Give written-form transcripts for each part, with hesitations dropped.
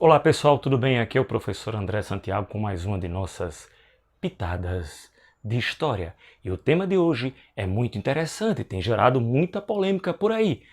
Olá pessoal, tudo bem? Aqui é o professor André Santiago com mais uma de nossas pitadas de história. E o tema de hoje é muito interessante, tem gerado muita polêmica por aí.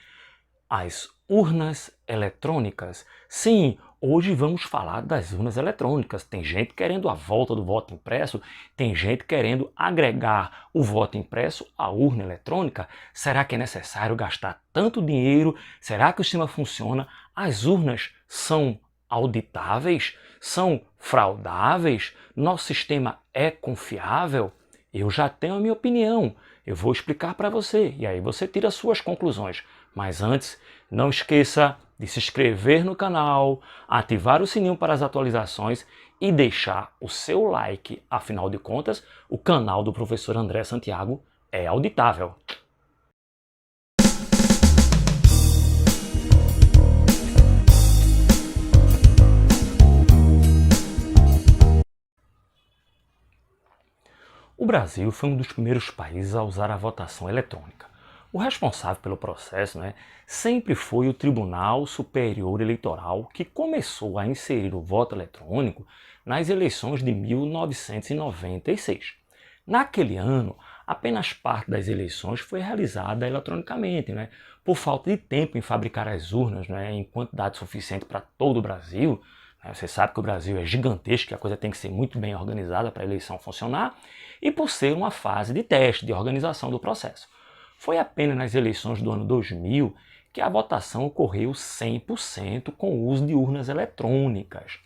As urnas eletrônicas. Sim, hoje vamos falar das urnas eletrônicas. Tem gente querendo a volta do voto impresso, tem gente querendo agregar o voto impresso à urna eletrônica. Será que é necessário gastar tanto dinheiro? Será que o sistema funciona? As urnas são auditáveis? São fraudáveis? Nosso sistema é confiável? Eu já tenho a minha opinião. Eu vou explicar para você e aí você tira as suas conclusões. Mas antes, não esqueça de se inscrever no canal, ativar o sininho para as atualizações e deixar o seu like. Afinal de contas, o canal do professor André Santiago é auditável. O Brasil foi um dos primeiros países a usar a votação eletrônica. O responsável pelo processo sempre foi o Tribunal Superior Eleitoral, que começou a inserir o voto eletrônico nas eleições de 1996. Naquele ano, apenas parte das eleições foi realizada eletronicamente, por falta de tempo em fabricar as urnas em quantidade suficiente para todo o Brasil. Você sabe que o Brasil é gigantesco, que a coisa tem que ser muito bem organizada para a eleição funcionar, e por ser uma fase de teste, de organização do processo. Foi apenas nas eleições do ano 2000 que a votação ocorreu 100% com o uso de urnas eletrônicas.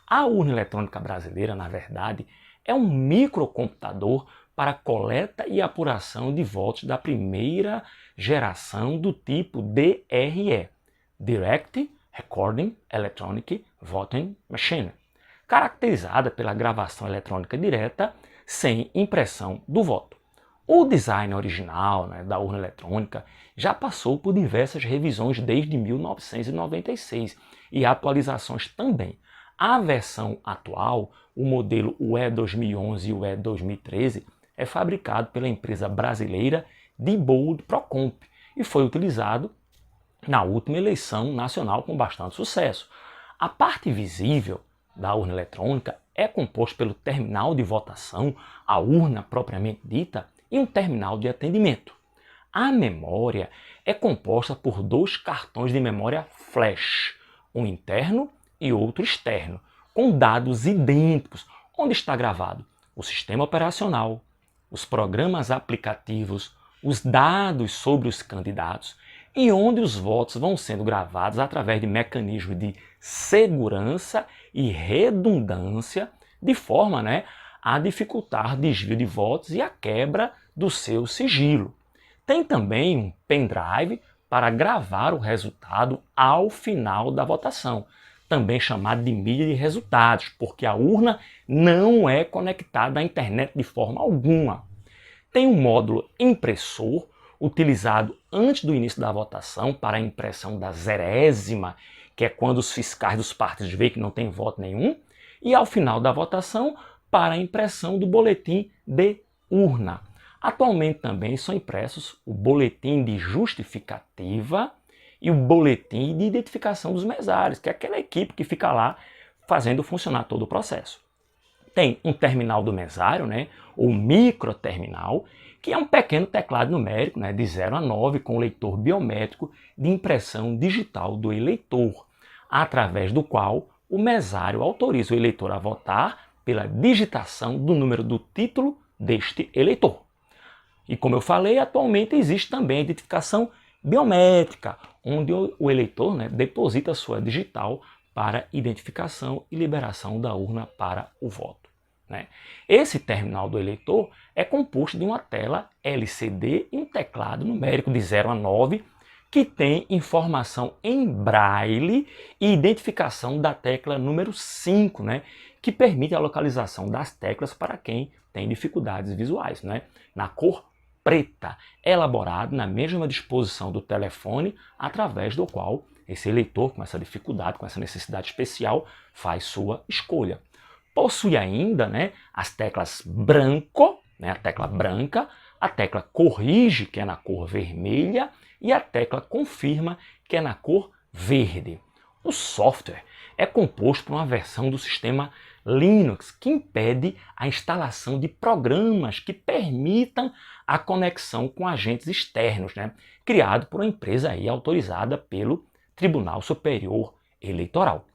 A urna eletrônica brasileira, na verdade, é um microcomputador para coleta e apuração de votos da primeira geração do tipo DRE, Direct Recording Electronic Voting Machine, caracterizada pela gravação eletrônica direta sem impressão do voto. O design original da urna eletrônica já passou por diversas revisões desde 1996 e atualizações também. A versão atual, o modelo UE 2011 e UE 2013, é fabricado pela empresa brasileira Diebold Procomp e foi utilizado na última eleição nacional com bastante sucesso. A parte visível da urna eletrônica é composta pelo terminal de votação, a urna propriamente dita, e um terminal de atendimento. A memória é composta por dois cartões de memória flash, um interno e outro externo, com dados idênticos, onde está gravado o sistema operacional, os programas aplicativos, os dados sobre os candidatos e onde os votos vão sendo gravados através de mecanismos de segurança e redundância, de forma a dificultar desvio de votos e a quebra do seu sigilo. Tem também um pendrive para gravar o resultado ao final da votação, também chamado de mídia de resultados, porque a urna não é conectada à internet de forma alguma. Tem um módulo impressor, utilizado antes do início da votação para a impressão da zerésima, que é quando os fiscais dos partidos veem que não tem voto nenhum, e ao final da votação para a impressão do boletim de urna. Atualmente também são impressos o boletim de justificativa e o boletim de identificação dos mesários, que é aquela equipe que fica lá fazendo funcionar todo o processo. Tem um terminal do mesário, ou microterminal, que é um pequeno teclado numérico de 0 a 9 com leitor biométrico de impressão digital do eleitor, através do qual o mesário autoriza o eleitor a votar pela digitação do número do título deste eleitor. E como eu falei, atualmente existe também a identificação biométrica, onde o eleitor deposita sua digital para identificação e liberação da urna para o voto. Esse terminal do eleitor é composto de uma tela LCD e um teclado numérico de 0 a 9 que tem informação em braille e identificação da tecla número 5, que permite a localização das teclas para quem tem dificuldades visuais, na cor preta, elaborado na mesma disposição do telefone, através do qual esse eleitor com essa dificuldade, com essa necessidade especial, faz sua escolha. Possui ainda as teclas branco, a tecla branca, a tecla corrige, que é na cor vermelha, e a tecla confirma, que é na cor verde. O software é composto por uma versão do sistema Linux que impede a instalação de programas que permitam a conexão com agentes externos, criado por uma empresa aí autorizada pelo Tribunal Superior Eleitoral.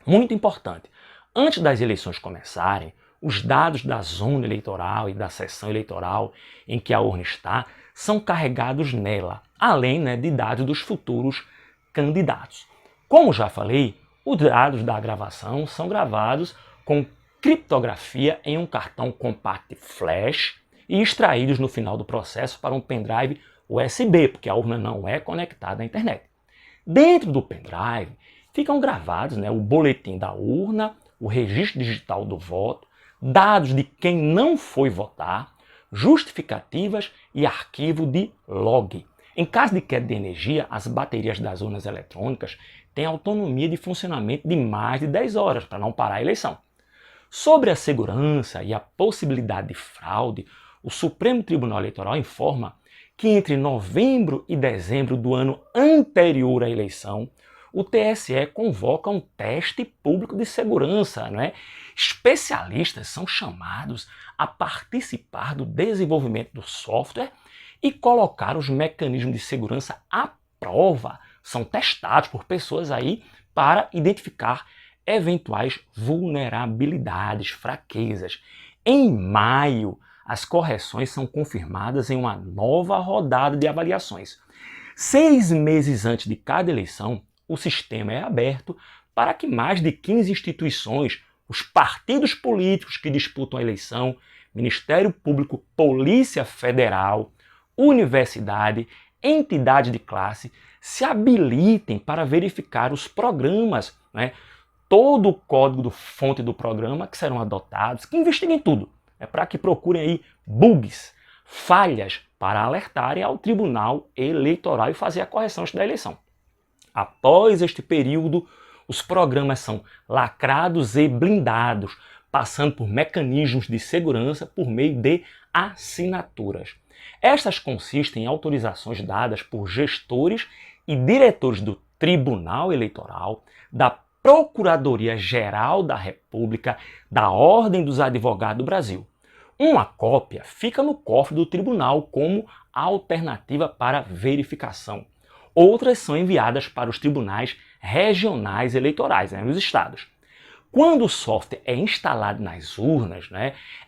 Muito importante, antes das eleições começarem, os dados da zona eleitoral e da seção eleitoral em que a urna está são carregados nela, além de dados dos futuros candidatos. Como já falei, os dados da gravação são gravados com criptografia em um cartão compact flash e extraídos no final do processo para um pendrive USB, porque a urna não é conectada à internet. Dentro do pendrive ficam gravados o boletim da urna, o registro digital do voto, dados de quem não foi votar, justificativas e arquivo de log. Em caso de queda de energia, as baterias das urnas eletrônicas têm autonomia de funcionamento de mais de 10 horas para não parar a eleição. Sobre a segurança e a possibilidade de fraude, o Supremo Tribunal Eleitoral informa que entre novembro e dezembro do ano anterior à eleição, o TSE convoca um teste público de segurança. Especialistas são chamados a participar do desenvolvimento do software e colocar os mecanismos de segurança à prova. São testados por pessoas aí para identificar eventuais vulnerabilidades, fraquezas. Em maio, as correções são confirmadas em uma nova rodada de avaliações. 6 meses antes de cada eleição, o sistema é aberto para que mais de 15 instituições, os partidos políticos que disputam a eleição, Ministério Público, Polícia Federal, universidade, entidade de classe, se habilitem para verificar os programas, todo o código fonte do programa que serão adotados, que investiguem tudo, para que procurem aí bugs, falhas, para alertarem ao Tribunal Eleitoral e fazer a correção da eleição. Após este período, os programas são lacrados e blindados, passando por mecanismos de segurança por meio de assinaturas. Estas consistem em autorizações dadas por gestores e diretores do Tribunal Eleitoral, da Procuradoria-Geral da República, da Ordem dos Advogados do Brasil. Uma cópia fica no cofre do tribunal como alternativa para verificação. Outras são enviadas para os tribunais regionais eleitorais, nos estados. Quando o software é instalado nas urnas,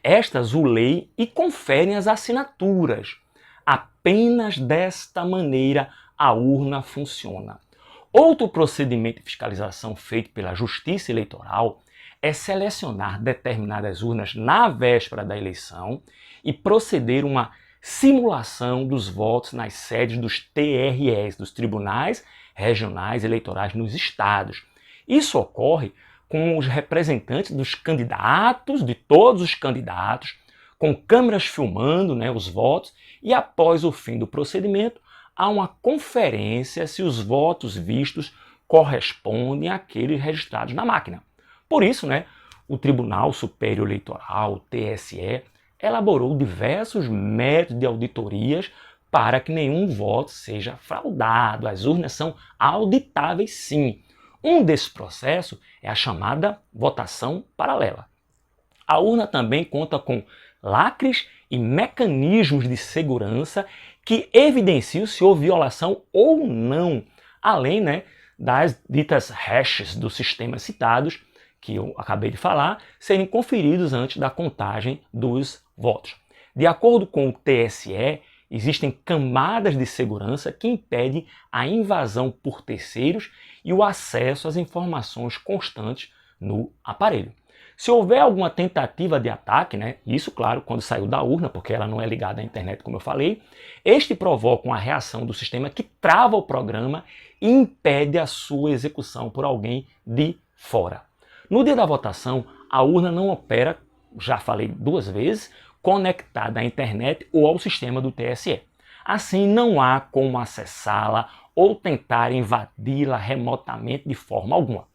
estas o leem e conferem as assinaturas. Apenas desta maneira a urna funciona. Outro procedimento de fiscalização feito pela Justiça Eleitoral é selecionar determinadas urnas na véspera da eleição e proceder uma simulação dos votos nas sedes dos TREs, dos Tribunais Regionais Eleitorais nos estados. Isso ocorre com os representantes dos candidatos, de todos os candidatos, com câmeras filmando os votos e após o fim do procedimento, há uma conferência se os votos vistos correspondem àqueles registrados na máquina. Por isso, o Tribunal Superior Eleitoral, o TSE, elaborou diversos métodos de auditorias para que nenhum voto seja fraudado. As urnas são auditáveis, sim. Um desses processos é a chamada votação paralela. A urna também conta com lacres e mecanismos de segurança que evidenciam se houve violação ou não, além das ditas hashes do sistema citados, que eu acabei de falar, serem conferidos antes da contagem dos votos. De acordo com o TSE, existem camadas de segurança que impedem a invasão por terceiros e o acesso às informações constantes no aparelho. Se houver alguma tentativa de ataque, isso, claro, quando saiu da urna, porque ela não é ligada à internet, como eu falei, este provoca uma reação do sistema que trava o programa e impede a sua execução por alguém de fora. No dia da votação, a urna não opera, já falei 2 vezes, conectada à internet ou ao sistema do TSE. Assim, não há como acessá-la ou tentar invadi-la remotamente de forma alguma.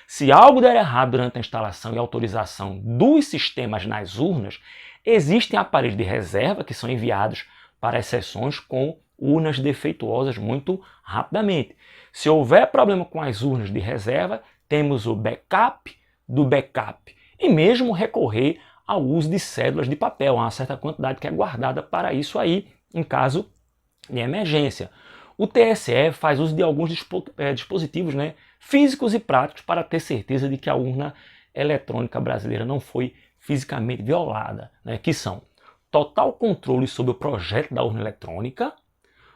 Se algo der errado durante a instalação e autorização dos sistemas nas urnas, existem aparelhos de reserva que são enviados para as sessões com urnas defeituosas muito rapidamente. Se houver problema com as urnas de reserva, temos o backup do backup e mesmo recorrer ao uso de cédulas de papel, há uma certa quantidade que é guardada para isso aí, em caso de emergência. O TSE faz uso de alguns dispositivos, né, físicos e práticos para ter certeza de que a urna eletrônica brasileira não foi fisicamente violada, né, que são total controle sobre o projeto da urna eletrônica.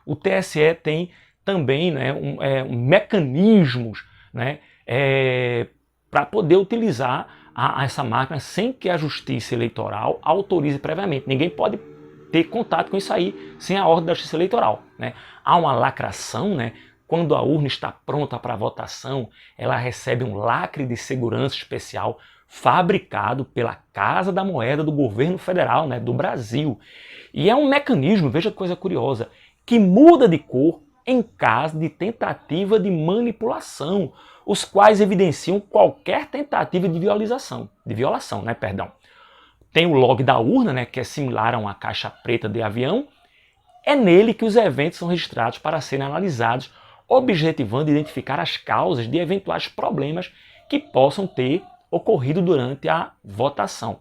O TSE tem também, né, mecanismos, né, para poder utilizar essa máquina sem que a Justiça Eleitoral autorize previamente. Ninguém pode ter contato com isso aí sem a ordem da Justiça Eleitoral, né? Há uma lacração, né? Quando a urna está pronta para votação, ela recebe um lacre de segurança especial fabricado pela Casa da Moeda do governo federal, né, do Brasil. E é um mecanismo, veja que coisa curiosa, que muda de cor em caso de tentativa de manipulação, os quais evidenciam qualquer tentativa de violação, né, perdão. Tem o log da urna, né, que é similar a uma caixa preta de avião. É nele que os eventos são registrados para serem analisados, objetivando identificar as causas de eventuais problemas que possam ter ocorrido durante a votação.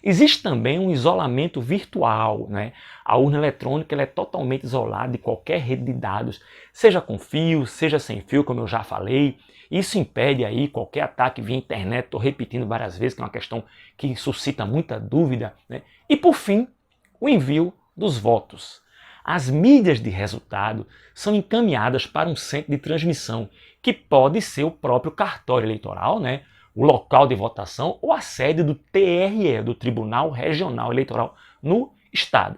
Existe também um isolamento virtual, né? A urna eletrônica ela é totalmente isolada de qualquer rede de dados, seja com fio, seja sem fio, como eu já falei. Isso impede aí qualquer ataque via internet, estou repetindo várias vezes, que é uma questão que suscita muita dúvida, né? E por fim, o envio dos votos. As mídias de resultado são encaminhadas para um centro de transmissão, que pode ser o próprio cartório eleitoral, né? O local de votação ou a sede do TRE, do Tribunal Regional Eleitoral, no Estado.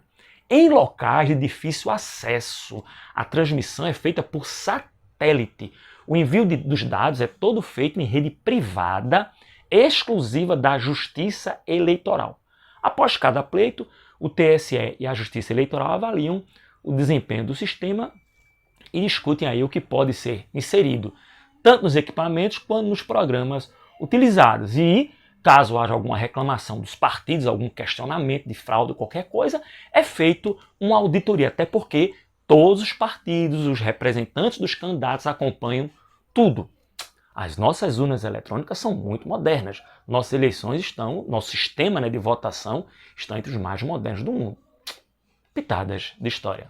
Em locais de difícil acesso, a transmissão é feita por satélite. O envio dos dados é todo feito em rede privada, exclusiva da Justiça Eleitoral. Após cada pleito, o TSE e a Justiça Eleitoral avaliam o desempenho do sistema e discutem aí o que pode ser inserido, tanto nos equipamentos quanto nos programas utilizados. E, caso haja alguma reclamação dos partidos, algum questionamento de fraude, qualquer coisa, é feito uma auditoria, até porque todos os partidos, os representantes dos candidatos acompanham tudo. As nossas urnas eletrônicas são muito modernas. Nossas eleições estão, nosso sistema, né, de votação está entre os mais modernos do mundo. Pitadas de história.